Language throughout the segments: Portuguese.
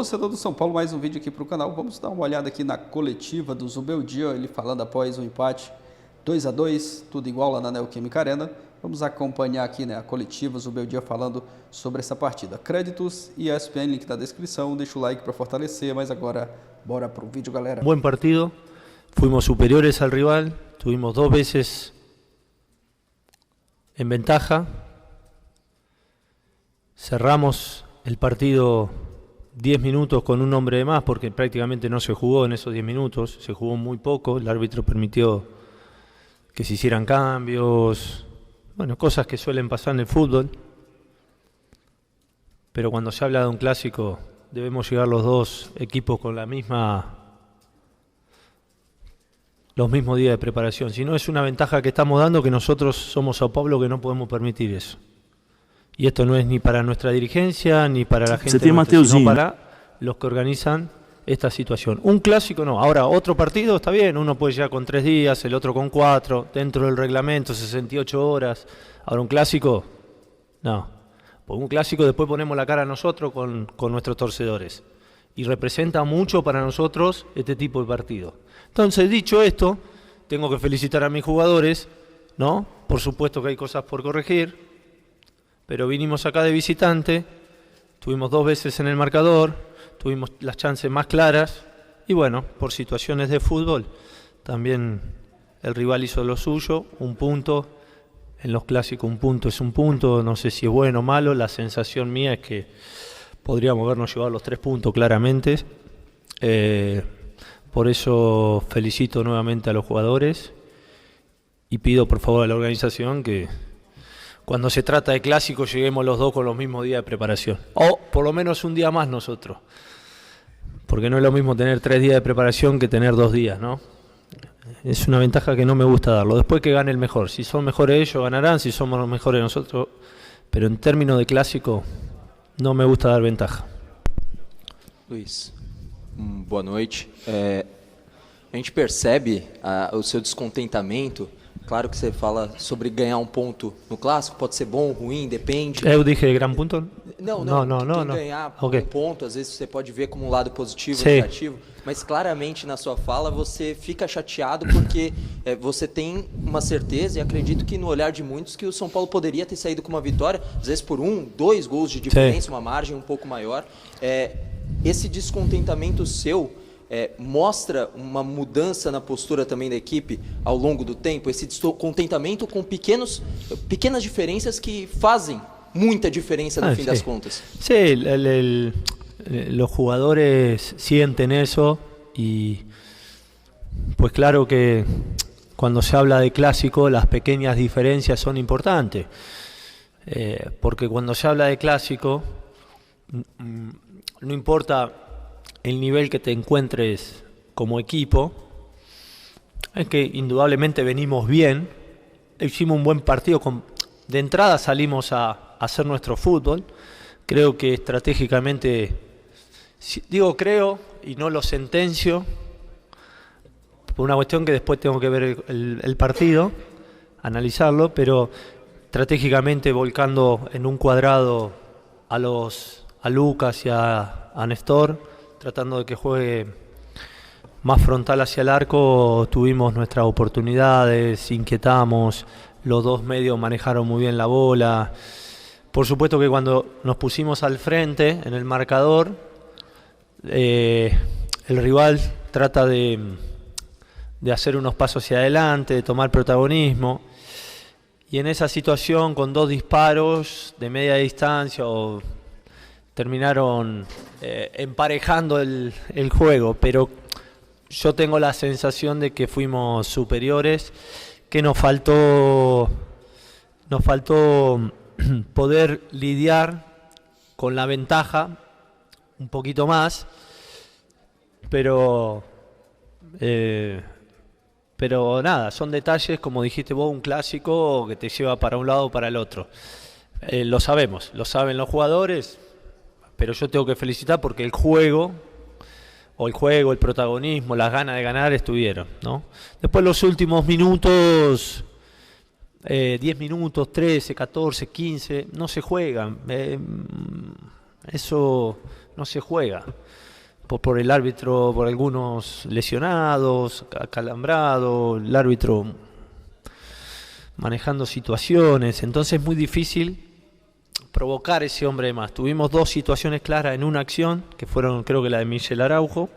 torcedor do São Paulo, mais um vídeo aqui para o canal. Vamos dar uma olhada aqui na coletiva do Zubeldia, ele falando após o empate 2-2, tudo igual lá na Neoquímica Arena. Vamos acompanhar aqui, né, a coletiva, Zubeldia falando sobre essa partida. Créditos e ESPN, link na descrição, deixa o like para fortalecer, mas agora bora pro vídeo, galera. Buen partido, fuimos superiores al rival, tuvimos 2 veces en ventaja, cerramos el partido 10 minutos con un hombre de más porque prácticamente no se jugó en esos 10 minutos, se jugó muy poco, el árbitro permitió que se hicieran cambios, bueno, cosas que suelen pasar en el fútbol, pero cuando se habla de un clásico debemos llegar los dos equipos con los mismos días de preparación, si no es una ventaja que estamos dando que nosotros somos Sao Paulo que no podemos permitir eso. Y esto no es ni para nuestra dirigencia, ni para la gente nuestra, sino para los que organizan esta situación. Un clásico no. Ahora, otro partido está bien, uno puede llegar con 3 días, el otro con 4, dentro del reglamento, 68 horas. Ahora, un clásico, no. Pues un clásico después ponemos la cara a nosotros con nuestros torcedores. Y representa mucho para nosotros este tipo de partido. Entonces, dicho esto, tengo que felicitar a mis jugadores, ¿no? Por supuesto que hay cosas por corregir. Pero vinimos acá de visitante, tuvimos 2 veces en el marcador, tuvimos las chances más claras y bueno, por situaciones de fútbol, también el rival hizo lo suyo, un punto, en los clásicos un punto es un punto, no sé si es bueno o malo, la sensación mía es que podríamos habernos llevado los 3 puntos claramente, por eso felicito nuevamente a los jugadores y pido por favor a la organización que cuando se trata de clásicos lleguemos los dos con los mismos días de preparación. O por lo menos un día más nosotros. Porque no es lo mismo tener 3 días de preparación que tener 2 días, ¿no? Es una ventaja que no me gusta darlo. Después que gane el mejor. Si son mejores ellos ganarán, si somos los mejores nosotros. Pero en términos de clásico no me gusta dar ventaja. Luiz, boa noite. A gente percebe o seu descontentamento. Claro que você fala sobre ganhar um ponto no clássico, pode ser bom, ruim, depende. Eu dije gran punto? Não. Ganhar okay. Um ponto, às vezes você pode ver como um lado positivo ou negativo, mas claramente na sua fala você fica chateado porque você tem uma certeza, e acredito que no olhar de muitos, que o São Paulo poderia ter saído com uma vitória, às vezes por 1, 2 gols de diferença, uma margem um pouco maior. Esse descontentamento seu mostra uma mudança na postura também da equipe ao longo do tempo, esse descontentamento com pequenas diferenças que fazem muita diferença no fin das contas. Sí, los jugadores sienten eso y pues claro que cuando se habla de clásico las pequeñas diferencias son importantes, porque cuando se habla de clásico no importa el nivel que te encuentres como equipo, es que indudablemente venimos bien, hicimos un buen partido, de entrada salimos a hacer nuestro fútbol, creo que estratégicamente, digo creo y no lo sentencio, por una cuestión que después tengo que ver el partido, analizarlo, pero estratégicamente volcando en un cuadrado a Lucas y a Néstor, tratando de que juegue más frontal hacia el arco, tuvimos nuestras oportunidades, inquietamos, los dos medios manejaron muy bien la bola. Por supuesto que cuando nos pusimos al frente en el marcador, el rival trata de hacer unos pasos hacia adelante, de tomar protagonismo, y en esa situación con 2 disparos de media distancia terminaron emparejando el juego, pero yo tengo la sensación de que fuimos superiores, que nos faltó poder lidiar con la ventaja un poquito más, pero nada, son detalles, como dijiste vos, un clásico que te lleva para un lado o para el otro. Lo sabemos, lo saben los jugadores, pero yo tengo que felicitar porque el juego, el protagonismo, las ganas de ganar estuvieron, ¿no? Después los últimos minutos, 10 minutos, 13, 14, 15, no se juegan. Eso no se juega. Por el árbitro, por algunos lesionados, acalambrados, el árbitro manejando situaciones, entonces es muy difícil provocar ese hombre de más. Tuvimos 2 situaciones claras en una acción, que fueron creo que la de Michel Araujo.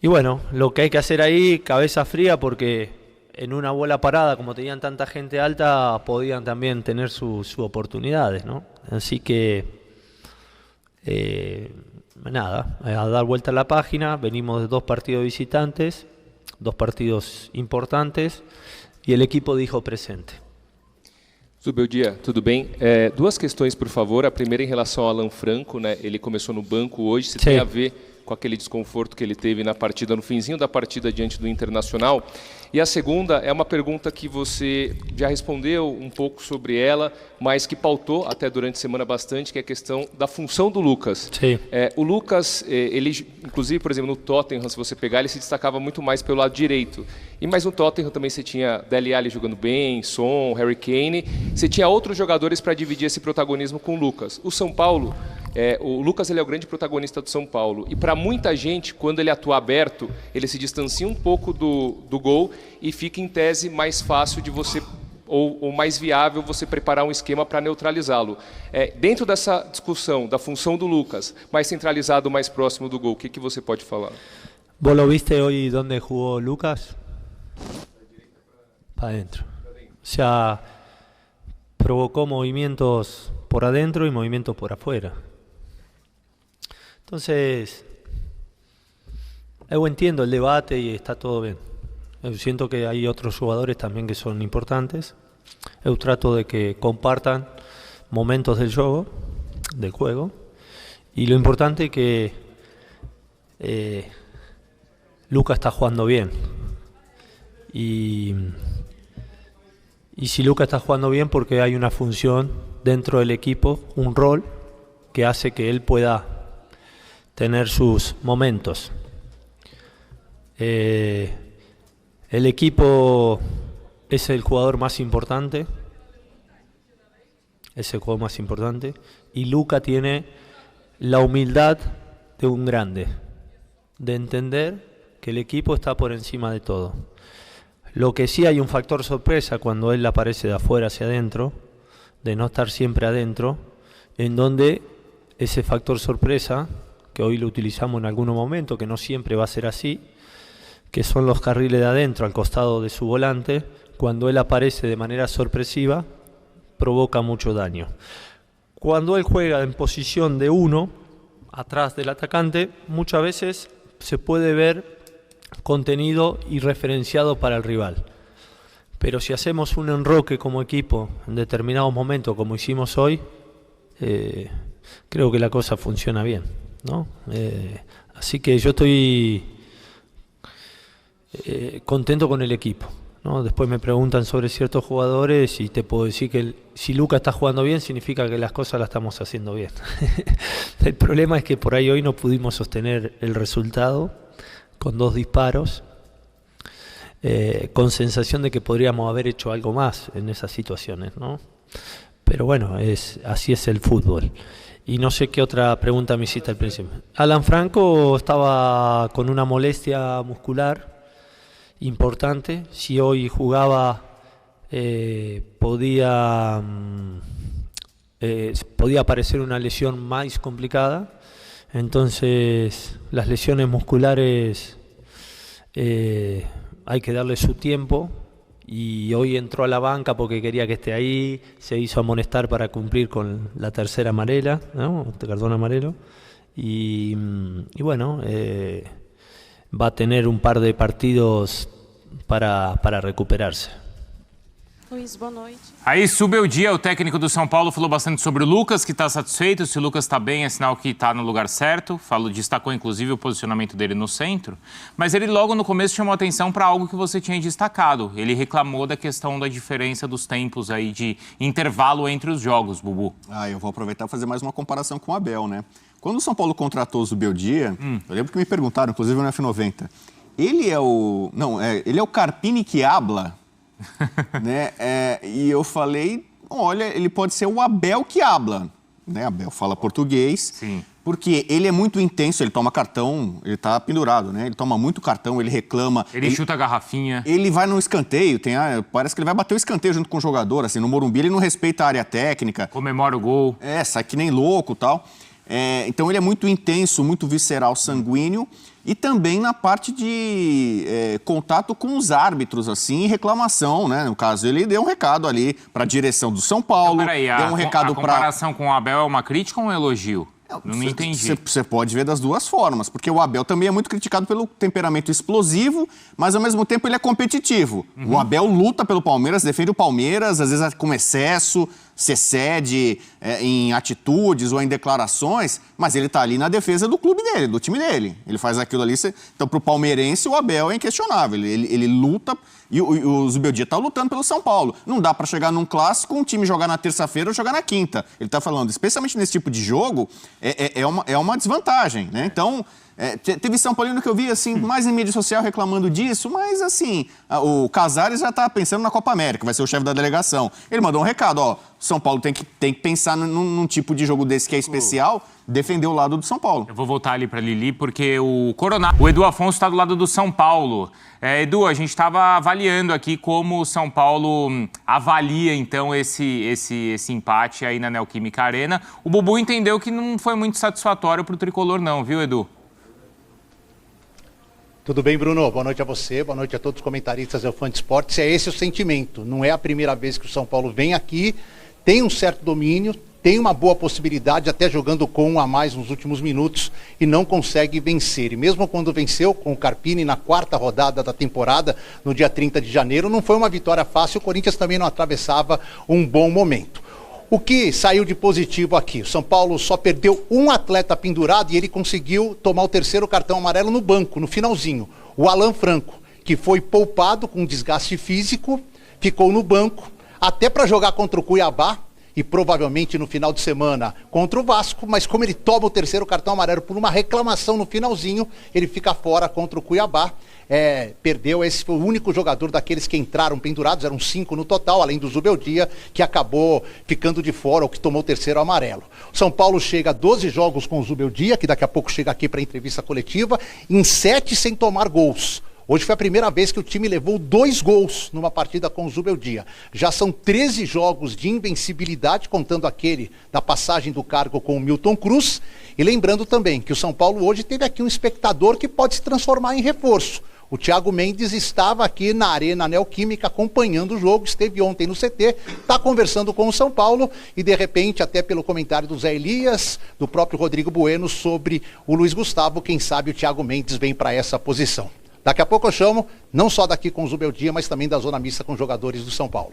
Y bueno, lo que hay que hacer ahí, cabeza fría, porque en una bola parada, como tenían tanta gente alta, podían también tener sus oportunidades, ¿no? Así que, nada, a dar vuelta a la página. Venimos de 2 partidos visitantes, 2 partidos importantes, e o equipo dijo presente. Zubeldia, tudo bem? 2 questões, por favor. A primeira em relação ao Alan Franco, né? Ele começou no banco hoje, se tem a ver com aquele desconforto que ele teve na partida, no finzinho da partida diante do Internacional. E a segunda é uma pergunta que você já respondeu um pouco sobre ela, mas que pautou até durante a semana bastante, que é a questão da função do Lucas. Sim. O Lucas, ele, inclusive, por exemplo, no Tottenham, se você pegar, ele se destacava muito mais pelo lado direito. Mas no Tottenham também você tinha Dele Alli jogando bem, Son, Harry Kane. Você tinha outros jogadores para dividir esse protagonismo com o Lucas. O São Paulo, o Lucas ele é o grande protagonista do São Paulo. E para muita gente, quando ele atua aberto, ele se distancia um pouco do gol e fica em tese mais fácil de você, ou mais viável você preparar um esquema para neutralizá-lo. Dentro dessa discussão da função do Lucas, mais centralizado, mais próximo do gol, o que você pode falar? ¿Vos lo viste hoy donde jugó Lucas? Para adentro. O sea, provocó movimientos por adentro y movimientos por afuera. Entonces, yo entiendo el debate y está todo bien. Yo siento que hay otros jugadores también que son importantes. Yo trato de que compartan momentos del juego, y lo importante es que Lucas está jugando bien. Y si Lucas está jugando bien, porque hay una función dentro del equipo, un rol que hace que él pueda tener sus momentos. El equipo es el jugador más importante, y Luca tiene la humildad de un grande, de entender que el equipo está por encima de todo. Lo que sí hay un factor sorpresa cuando él aparece de afuera hacia adentro, de no estar siempre adentro, en donde ese factor sorpresa, que hoy lo utilizamos en algunos momentos, que no siempre va a ser así, que son los carriles de adentro al costado de su volante, cuando él aparece de manera sorpresiva, provoca mucho daño. Cuando él juega en posición de 1, atrás del atacante, muchas veces se puede ver contenido y referenciado para el rival. Pero si hacemos un enroque como equipo en determinados momentos, como hicimos hoy, creo que la cosa funciona bien, ¿no? Así que yo estoy contento con el equipo, ¿no? Después me preguntan sobre ciertos jugadores y te puedo decir que si Lucas está jugando bien, significa que las cosas las estamos haciendo bien. El problema es que por ahí hoy no pudimos sostener el resultado con 2 disparos, con sensación de que podríamos haber hecho algo más en esas situaciones, ¿no? Pero bueno, así es el fútbol. Y no sé qué otra pregunta me hiciste al principio. Alan Franco estaba con una molestia muscular importante. Si hoy jugaba, podía aparecer una lesión más complicada. Entonces, las lesiones musculares hay que darle su tiempo. Y hoy entró a la banca porque quería que esté ahí, se hizo amonestar para cumplir con la tercera amarela, ¿no? Cartón amarelo. Y bueno, va a tener un par de partidos para recuperarse. Luiz, boa noite. Aí, Zubeldia, o técnico do São Paulo, falou bastante sobre o Lucas, que está satisfeito. Se o Lucas está bem, é sinal que está no lugar certo. Destacou, inclusive, o posicionamento dele no centro. Mas ele, logo no começo, chamou atenção para algo que você tinha destacado. Ele reclamou da questão da diferença dos tempos aí de intervalo entre os jogos, Bubu. Eu vou aproveitar e fazer mais uma comparação com o Abel, né? Quando o São Paulo contratou o Zubeldia, eu lembro que me perguntaram, inclusive no F90, ele é o Carpini que habla, né? E eu falei, olha, ele pode ser o Abel que habla. né? Abel fala português. Sim. Porque ele é muito intenso, ele toma cartão, ele tá pendurado, né? Ele toma muito cartão, ele reclama. Ele chuta a garrafinha. Ele vai no escanteio, parece que ele vai bater o escanteio junto com o jogador, assim, no Morumbi ele não respeita a área técnica. Comemora o gol. Sai que nem louco e tal. Então ele é muito intenso, muito visceral, sanguíneo. E também na parte de contato com os árbitros, assim, e reclamação, né? No caso, ele deu um recado ali para a direção do São Paulo. Então, peraí, deu um recado a comparação com o Abel é uma crítica ou um elogio? Não entendi. Você pode ver das duas formas, porque o Abel também é muito criticado pelo temperamento explosivo, mas ao mesmo tempo ele é competitivo. O Abel luta pelo Palmeiras, defende o Palmeiras, às vezes com excesso, se excede em atitudes ou em declarações, mas ele está ali na defesa do clube dele, do time dele. Ele faz aquilo ali. Então, para o palmeirense, o Abel é inquestionável. Ele luta e o Zubeldia está lutando pelo São Paulo. Não dá para chegar num clássico, um time jogar na terça-feira ou jogar na quinta. Ele está falando, especialmente nesse tipo de jogo, é uma desvantagem, né? Então, teve São Paulino que eu vi, assim, mais em mídia social reclamando disso, mas, assim, o Casares já está pensando na Copa América, vai ser o chefe da delegação. Ele mandou um recado, ó, São Paulo tem que pensar num tipo de jogo desse que é especial, defender o lado do São Paulo. Eu vou voltar ali para Lili, porque o Edu Afonso está do lado do São Paulo. Edu, a gente estava avaliando aqui como o São Paulo avalia, então, esse empate aí na Neoquímica Arena. O Bubu entendeu que não foi muito satisfatório para o Tricolor não, viu, Edu? Tudo bem, Bruno? Boa noite a você, boa noite a todos os comentaristas do Fã de Esportes. É esse o sentimento. Não é a primeira vez que o São Paulo vem aqui, tem um certo domínio, tem uma boa possibilidade, até jogando com um a mais nos últimos minutos, e não consegue vencer. E mesmo quando venceu com o Carpini na 4ª rodada da temporada, no dia 30 de janeiro, não foi uma vitória fácil, o Corinthians também não atravessava um bom momento. O que saiu de positivo aqui? O São Paulo só perdeu um atleta pendurado e ele conseguiu tomar o 3º cartão amarelo no banco, no finalzinho. O Alan Franco, que foi poupado com desgaste físico, ficou no banco, até para jogar contra o Cuiabá, e provavelmente no final de semana contra o Vasco, mas como ele toma o 3º cartão amarelo por uma reclamação no finalzinho, ele fica fora contra o Cuiabá. Perdeu, esse foi o único jogador daqueles que entraram pendurados, eram 5 no total, além do Zubeldia, que acabou ficando de fora, ou que tomou o 3º amarelo. O São Paulo chega a 12 jogos com o Zubeldia, que daqui a pouco chega aqui para a entrevista coletiva, em 7 sem tomar gols. Hoje foi a primeira vez que o time levou 2 gols numa partida com o Zubeldia. Já são 13 jogos de invencibilidade, contando aquele da passagem do cargo com o Milton Cruz. E lembrando também que o São Paulo hoje teve aqui um espectador que pode se transformar em reforço. O Thiago Mendes estava aqui na Arena Neoquímica acompanhando o jogo, esteve ontem no CT, está conversando com o São Paulo e de repente, até pelo comentário do Zé Elias, do próprio Rodrigo Bueno sobre o Luiz Gustavo, quem sabe o Thiago Mendes vem para essa posição. Daqui a pouco eu chamo, não só daqui com o Zubeldia, mas também da zona mista com os jogadores do São Paulo.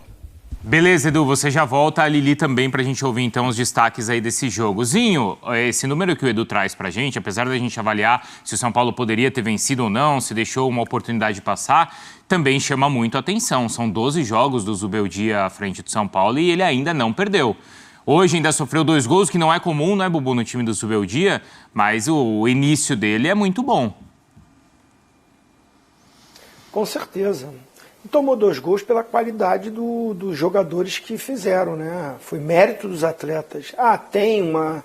Beleza, Edu, você já volta, a Lili também, para a gente ouvir então os destaques aí desse jogo. Zinho, esse número que o Edu traz para a gente, apesar da gente avaliar se o São Paulo poderia ter vencido ou não, se deixou uma oportunidade de passar, também chama muito a atenção. São 12 jogos do Zubeldia à frente do São Paulo e ele ainda não perdeu. Hoje ainda sofreu 2 gols, que não é comum, né, Bubu, no time do Zubeldia, mas o início dele é muito bom. Com certeza. Tomou 2 gols pela qualidade dos jogadores que fizeram, né? Foi mérito dos atletas. Tem uma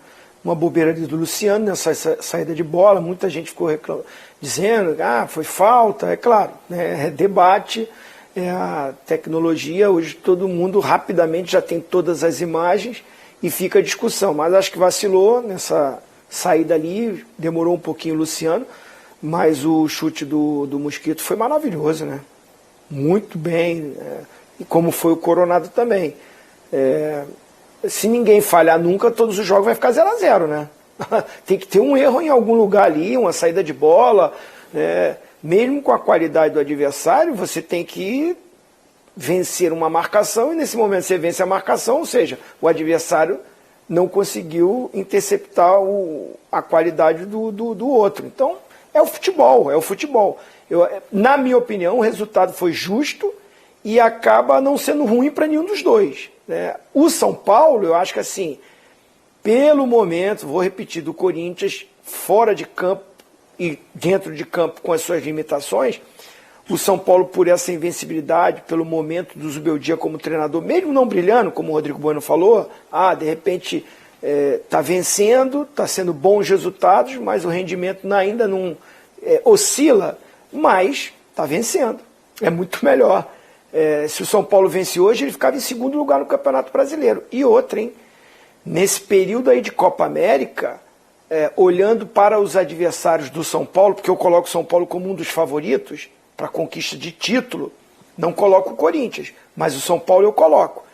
bobeira ali do Luciano nessa saída de bola, muita gente ficou dizendo, foi falta, é claro, né? É debate, é a tecnologia, hoje todo mundo rapidamente já tem todas as imagens e fica a discussão, mas acho que vacilou nessa saída ali, demorou um pouquinho o Luciano, mas o chute do Mosquito foi maravilhoso, né? Muito bem, e como foi o Coronado também. Se ninguém falhar nunca, todos os jogos vai ficar 0-0, né? Tem que ter um erro em algum lugar ali, uma saída de bola, mesmo com a qualidade do adversário, você tem que vencer uma marcação, e nesse momento você vence a marcação, ou seja, o adversário não conseguiu interceptar a qualidade do outro. Então, é o futebol. Na minha opinião, o resultado foi justo e acaba não sendo ruim para nenhum dos dois, né? O São Paulo, eu acho que assim, pelo momento, vou repetir, do Corinthians, fora de campo e dentro de campo com as suas limitações, o São Paulo, por essa invencibilidade, pelo momento do Zubeldia como treinador, mesmo não brilhando, como o Rodrigo Bueno falou, de repente Está vencendo, está sendo bons resultados, mas o rendimento ainda não oscila, mas está vencendo. É muito melhor. Se o São Paulo vence hoje, ele ficava em segundo lugar no Campeonato Brasileiro. E outra, hein? Nesse período aí de Copa América, olhando para os adversários do São Paulo, porque eu coloco o São Paulo como um dos favoritos para a conquista de título, não coloco o Corinthians, mas o São Paulo eu coloco.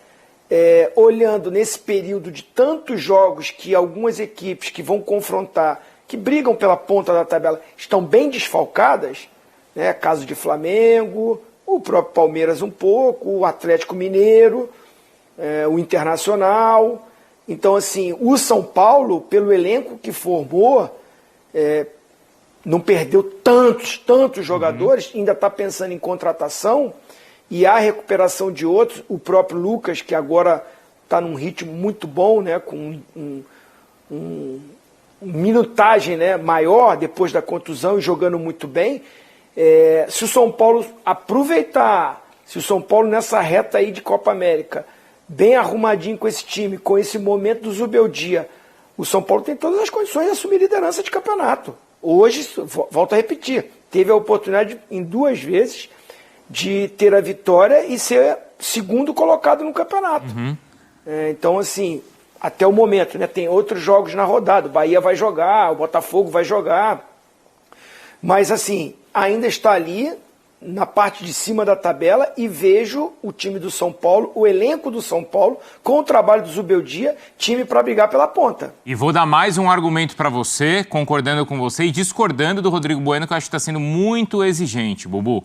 Olhando nesse período de tantos jogos que algumas equipes que vão confrontar, que brigam pela ponta da tabela, estão bem desfalcadas, né? Caso de Flamengo, o próprio Palmeiras um pouco, o Atlético Mineiro, o Internacional. Então, assim, o São Paulo, pelo elenco que formou, não perdeu tantos jogadores, ainda está pensando em contratação, e a recuperação de outros, o próprio Lucas, que agora está num ritmo muito bom, né, com minutagem, né, maior depois da contusão e jogando muito bem. Se o São Paulo aproveitar, se o São Paulo nessa reta aí de Copa América, bem arrumadinho com esse time, com esse momento do Zubeldia, o São Paulo tem todas as condições de assumir liderança de campeonato. Hoje, volto a repetir, teve a oportunidade em 2 vezes de ter a vitória e ser segundo colocado no campeonato. Então, assim, até o momento, né, tem outros jogos na rodada, o Bahia vai jogar, o Botafogo vai jogar, mas assim, ainda está ali na parte de cima da tabela e vejo o time do São Paulo, o elenco do São Paulo, com o trabalho do Zubeldia, time para brigar pela ponta. E vou dar mais um argumento para você, concordando com você e discordando do Rodrigo Bueno, que eu acho que está sendo muito exigente, Bubu.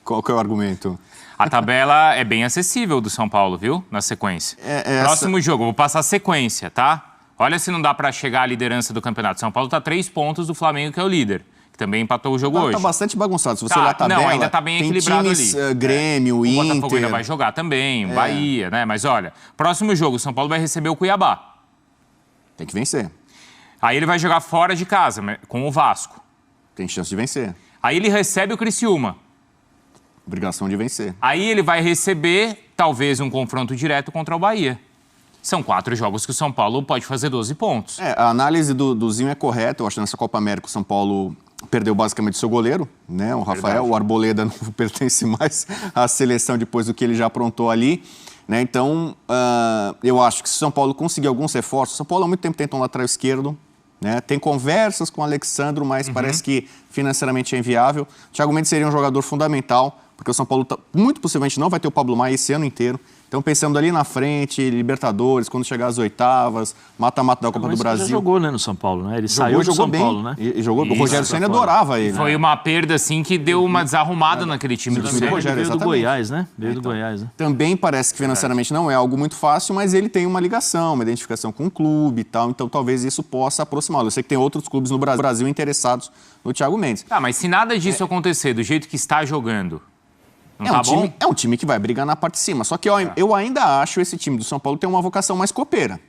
Qual que é o argumento? A tabela é bem acessível do São Paulo, viu? Na sequência. Próximo jogo, vou passar a sequência, tá? Olha se não dá para chegar à liderança do campeonato. São Paulo está 3 pontos do Flamengo, que é o líder, que também empatou o jogo hoje. Tá bastante bagunçado. Se você olhar a tabela, não, ainda tá bem equilibrado times, ali. Grêmio, Inter... O Botafogo ainda vai jogar também, Bahia, né? Mas olha, próximo jogo, o São Paulo vai receber o Cuiabá. Tem que vencer. Aí ele vai jogar fora de casa, com o Vasco. Tem chance de vencer. Aí ele recebe o Criciúma. Obrigação de vencer. Aí ele vai receber, talvez, um confronto direto contra o Bahia. São 4 jogos que o São Paulo pode fazer 12 pontos. A análise do Zinho é correta. Eu acho que nessa Copa América o São Paulo perdeu basicamente seu goleiro, né? O Rafael. Verdade. O Arboleda não pertence mais à seleção depois do que ele já aprontou ali, né? Então, eu acho que se o São Paulo conseguir alguns reforços... O São Paulo há muito tempo tenta um lateral esquerdo, né? Tem conversas com o Alexandro, mas parece que financeiramente é inviável. O Thiago Mendes seria um jogador fundamental, porque o São Paulo muito possivelmente não vai ter o Pablo Maia esse ano inteiro. Então, pensando ali na frente, Libertadores, quando chegar às oitavas, mata-mata da Copa do Brasil. Ele já jogou, né, no São Paulo, né? Ele saiu do São Paulo, né? E jogou. O Rogério Ceni adorava ele. Foi uma perda, assim, que deu uma desarrumada naquele time do Rogério. Veio do Goiás, né? Veio do Goiás, né? Também parece que financeiramente não é algo muito fácil, mas ele tem uma ligação, uma identificação com o clube e tal. Então, talvez isso possa aproximá-lo. Eu sei que tem outros clubes no Brasil interessados no Thiago Mendes. Mas se nada disso acontecer do jeito que está jogando... É um time que vai brigar na parte de cima. Só que eu ainda acho esse time do São Paulo tem uma vocação mais copeira.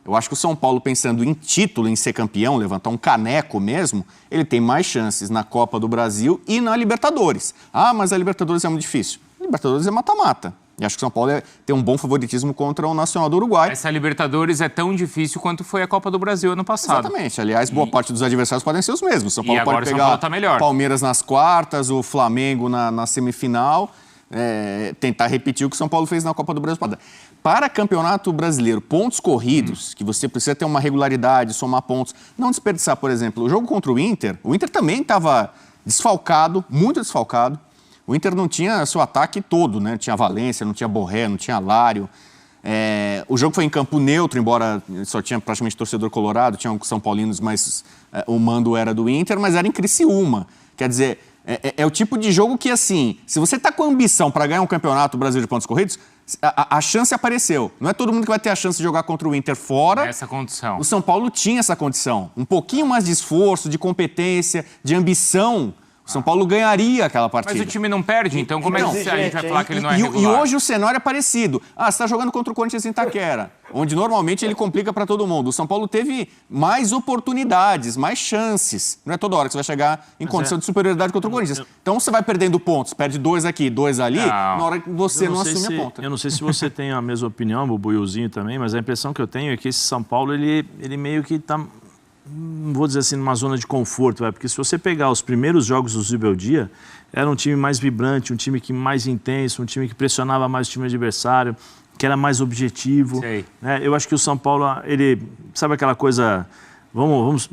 Eu acho que o São Paulo, pensando em título, em ser campeão, levantar um caneco mesmo, ele tem mais chances na Copa do Brasil e na Libertadores. Mas a Libertadores é muito difícil. A Libertadores é mata-mata. E acho que o São Paulo tem um bom favoritismo contra o Nacional do Uruguai. Essa Libertadores é tão difícil quanto foi a Copa do Brasil ano passado. Exatamente. Aliás, boa parte dos adversários podem ser os mesmos. O São Paulo pode pegar o Palmeiras nas quartas, o Flamengo na semifinal, tentar repetir o que o São Paulo fez na Copa do Brasil. Para campeonato brasileiro, pontos corridos, que você precisa ter uma regularidade, somar pontos, não desperdiçar, por exemplo, o jogo contra o Inter também estava desfalcado, muito desfalcado. O Inter não tinha seu ataque todo, né? Não tinha Valência, não tinha Borré, não tinha Lário. O jogo foi em campo neutro, embora só tinha praticamente torcedor colorado, tinha São Paulinos, mas o mando era do Inter, mas era em Criciúma. Quer dizer, é o tipo de jogo que, assim, se você está com ambição para ganhar um campeonato brasileiro de pontos corridos, a chance apareceu. Não é todo mundo que vai ter a chance de jogar contra o Inter fora. Essa condição. O São Paulo tinha essa condição. Um pouquinho mais de esforço, de competência, de ambição. O São Paulo ganharia aquela partida. Mas o time não perde, então como é que a gente vai falar que ele não é regular? E hoje o cenário é parecido. Você está jogando contra o Corinthians em Itaquera, onde normalmente ele complica para todo mundo. O São Paulo teve mais oportunidades, mais chances. Não é toda hora que você vai chegar em condição de superioridade contra o Corinthians. Então você vai perdendo pontos, perde 2 aqui, 2 ali, na hora que você não assume a ponta. Eu não sei se você tem a mesma opinião, o Buiuzinho também, mas a impressão que eu tenho é que esse São Paulo, ele meio que está... não vou dizer assim, numa zona de conforto, porque se você pegar os primeiros jogos do Zubeldia, era um time mais vibrante, um time mais intenso, um time que pressionava mais o time adversário, que era mais objetivo. Né? Eu acho que o São Paulo, ele, sabe aquela coisa, vamos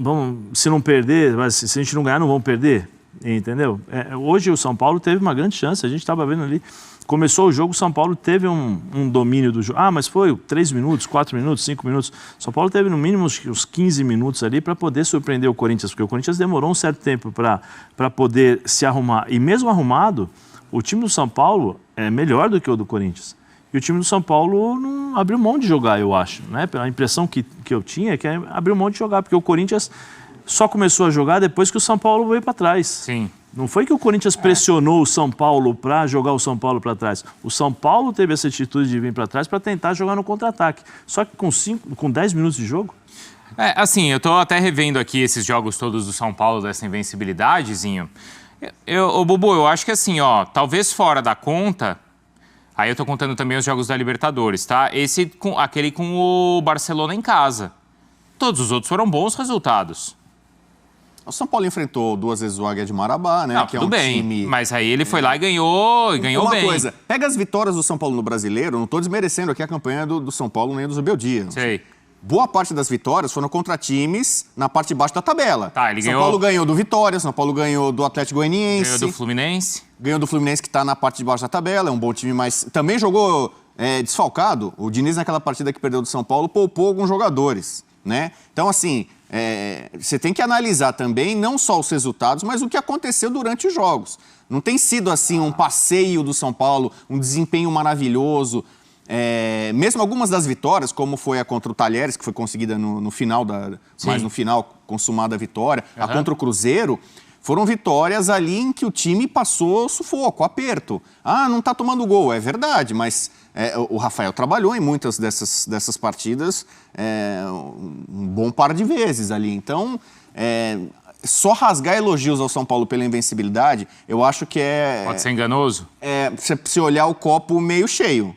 se não perder, mas se a gente não ganhar, não vamos perder, entendeu? Hoje o São Paulo teve uma grande chance, a gente estava vendo ali. Começou o jogo, o São Paulo teve um domínio do jogo. Mas foi 3 minutos, 4 minutos, 5 minutos. O São Paulo teve no mínimo uns 15 minutos ali para poder surpreender o Corinthians, porque o Corinthians demorou um certo tempo para poder se arrumar. E mesmo arrumado, o time do São Paulo é melhor do que o do Corinthians. E o time do São Paulo não abriu mão de jogar, eu acho. Né? A impressão que eu tinha é que abriu mão de jogar, porque o Corinthians só começou a jogar depois que o São Paulo veio para trás. Sim. Não foi que o Corinthians pressionou o São Paulo para jogar o São Paulo para trás. O São Paulo teve essa atitude de vir para trás para tentar jogar no contra-ataque. Só que com 10 minutos de jogo... Assim, eu tô até revendo aqui esses jogos todos do São Paulo, dessa invencibilidadezinho. Bubu, eu acho que assim, talvez fora da conta... Aí eu tô contando também os jogos da Libertadores, tá? Aquele com o Barcelona em casa. Todos os outros foram bons resultados. O São Paulo enfrentou 2 vezes o Águia de Marabá, né? Não, que é tudo bem, time... mas aí ele foi lá e ganhou bem. Uma coisa, pega as vitórias do São Paulo no Brasileiro, não estou desmerecendo aqui a campanha do São Paulo nem do Zubeldia. Sei. Boa parte das vitórias foram contra times na parte de baixo da tabela. Ele São Paulo ganhou do Vitória, São Paulo ganhou do Atlético Goianiense. Ganhou do Fluminense. Ganhou do Fluminense, que está na parte de baixo da tabela, é um bom time, mas também jogou desfalcado. O Diniz, naquela partida que perdeu do São Paulo, poupou alguns jogadores, né? Então, assim, você tem que analisar também não só os resultados, mas o que aconteceu durante os jogos. Não tem sido, assim, um passeio do São Paulo, um desempenho maravilhoso. Mesmo algumas das vitórias, como foi a contra o Talheres, que foi conseguida no final, mais no final, consumada a vitória, a contra o Cruzeiro, foram vitórias ali em que o time passou sufoco, aperto. Não está tomando gol, é verdade, mas o Rafael trabalhou em muitas dessas partidas um bom par de vezes ali. Então, só rasgar elogios ao São Paulo pela invencibilidade, eu acho que Pode ser enganoso? Se olhar o copo meio cheio.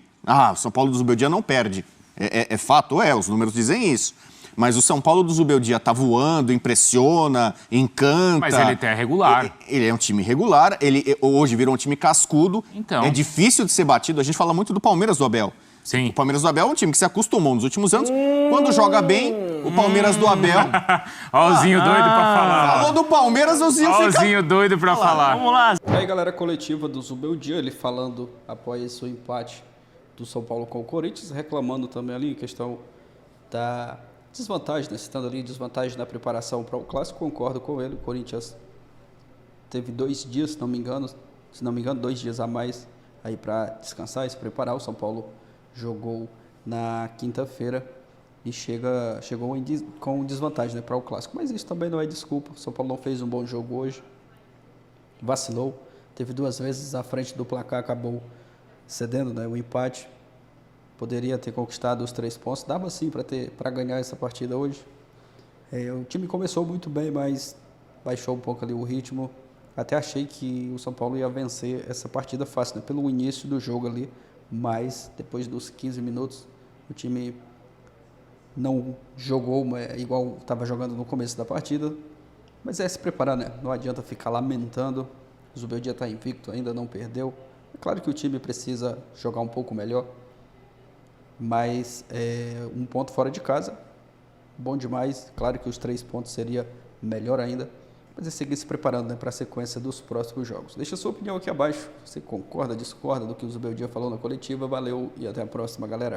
O São Paulo do Zubeldia não perde. É fato, os números dizem isso. Mas o São Paulo do Zubeldia está voando, impressiona, encanta. Mas ele é regular. Ele é um time regular, ele hoje virou um time cascudo. Então. É difícil de ser batido. A gente fala muito do Palmeiras do Abel. Sim. O Palmeiras do Abel é um time que se acostumou nos últimos anos. Quando joga bem, o Palmeiras do Abel... Ó o Zinho doido pra falar. Falou do Palmeiras, o Zinho fica... Ó o Zinho doido pra falar. Vamos lá. Aí, galera, coletiva do Zubeldia, ele falando após esse empate do São Paulo com o Corinthians, reclamando também ali em questão da desvantagem, né? Citando ali desvantagem na preparação para o Clássico. Concordo com ele, o Corinthians teve 2 dias, se não me engano, 2 dias a mais aí para descansar e se preparar. O São Paulo jogou na quinta-feira e chegou com desvantagem, né, para o Clássico. Mas isso também não é desculpa. O São Paulo não fez um bom jogo hoje, vacilou, teve 2 vezes à frente do placar, acabou cedendo, né, o empate. Poderia ter conquistado os 3 pontos, dava sim para ganhar essa partida hoje. O time começou muito bem, mas baixou um pouco ali o ritmo. Até achei que o São Paulo ia vencer essa partida fácil, né, pelo início do jogo ali, mas depois dos 15 minutos o time não jogou igual estava jogando no começo da partida. Mas se preparar, né? Não adianta ficar lamentando. O Zubeldia está invicto, ainda não perdeu. É claro que o time precisa jogar um pouco melhor, mas um ponto fora de casa, bom demais. Claro que os 3 pontos seria melhor ainda, mas é seguir se preparando, né, para a sequência dos próximos jogos. Deixa a sua opinião aqui abaixo. Você concorda, discorda do que o Zubeldia falou na coletiva? Valeu e até a próxima, galera.